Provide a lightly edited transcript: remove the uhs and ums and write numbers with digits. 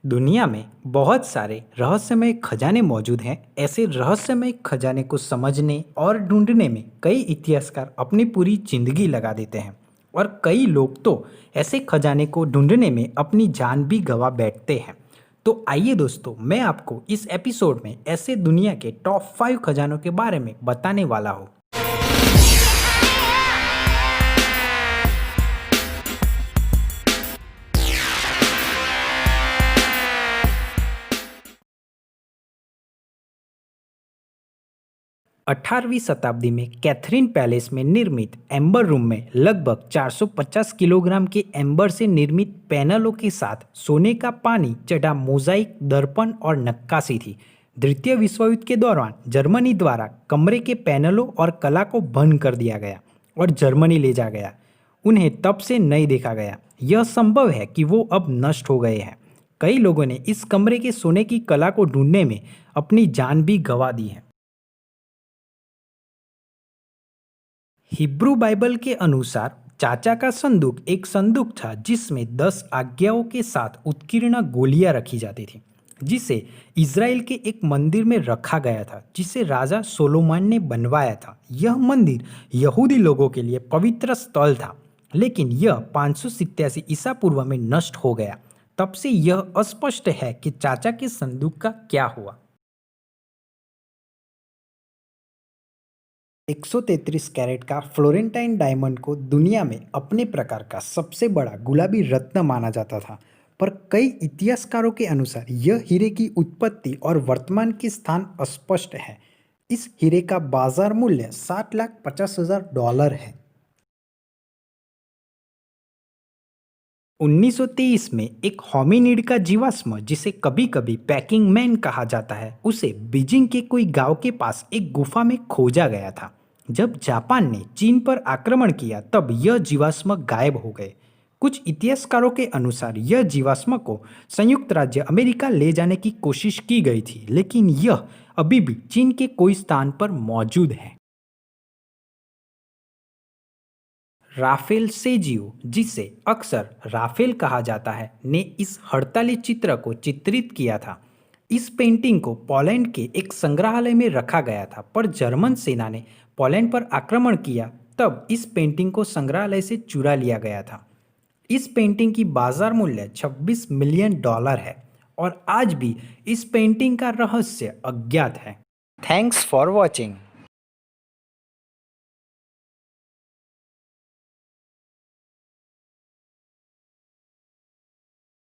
दुनिया में बहुत सारे रहस्यमय खजाने मौजूद हैं। ऐसे रहस्यमय खजाने को समझने और ढूंढने में कई इतिहासकार अपनी पूरी जिंदगी लगा देते हैं और कई लोग तो ऐसे खजाने को ढूंढने में अपनी जान भी गंवा बैठते हैं। तो आइए दोस्तों, मैं आपको इस एपिसोड में ऐसे दुनिया के टॉप 5 खजानों के बारे में बताने वाला हूँ। 18वीं शताब्दी में कैथरीन पैलेस में निर्मित एम्बर रूम में लगभग 450 किलोग्राम के एम्बर से निर्मित पैनलों के साथ सोने का पानी चढ़ा मोजाइक, दर्पण और नक्काशी थी। द्वितीय विश्व युद्ध के दौरान जर्मनी द्वारा कमरे के पैनलों और कला को भंग कर दिया गया और जर्मनी ले जा गया। उन्हें तब से नहीं देखा गया। यह संभव है कि वो अब नष्ट हो गए हैं। कई लोगों ने इस कमरे के सोने की कला को ढूंढने में अपनी जान भी गंवा दी है। हिब्रू बाइबल के अनुसार चाचा का संदूक एक संदूक था जिसमें 10 आज्ञाओं के साथ उत्कीर्ण गोलियां रखी जाती थी, जिसे इज़राइल के एक मंदिर में रखा गया था जिसे राजा सोलोमन ने बनवाया था। यह मंदिर यहूदी लोगों के लिए पवित्र स्थल था, लेकिन यह 587 ईसा पूर्व में नष्ट हो गया। तब से यह अस्पष्ट है कि चाचा के संदूक का क्या हुआ। 133 कैरेट का फ्लोरेंटाइन डायमंड को दुनिया में अपने प्रकार का सबसे बड़ा गुलाबी रत्न माना जाता था, पर कई इतिहासकारों के अनुसार यह हीरे की उत्पत्ति और वर्तमान के स्थान अस्पष्ट है। इस हीरे का बाजार मूल्य $60,50,000 है। 1923 में एक होमिनिड का जीवाश्म, जिसे कभी कभी पैकिंग मैन कहा जाता है, उसे बीजिंग के कोई गांव के पास एक गुफा में खोजा गया था। जब जापान ने चीन पर आक्रमण किया तब यह जीवाश्म गायब हो गए। कुछ इतिहासकारों के अनुसार यह जीवाश्म को संयुक्त राज्य अमेरिका ले जाने की कोशिश की गई थी, लेकिन यह अभी भी चीन के कोई स्थान पर मौजूद है। राफेल सेजियो, जिसे अक्सर राफेल कहा जाता है, ने इस हड़ताली चित्र को चित्रित किया था। इस पेंटिंग को पोलैंड के एक संग्रहालय में रखा गया था, पर जर्मन सेना ने पोलैंड पर आक्रमण किया तब इस पेंटिंग को संग्रहालय से चुरा लिया गया था। इस पेंटिंग की बाजार मूल्य $26 मिलियन है और आज भी इस पेंटिंग का रहस्य अज्ञात है। Thanks for watching.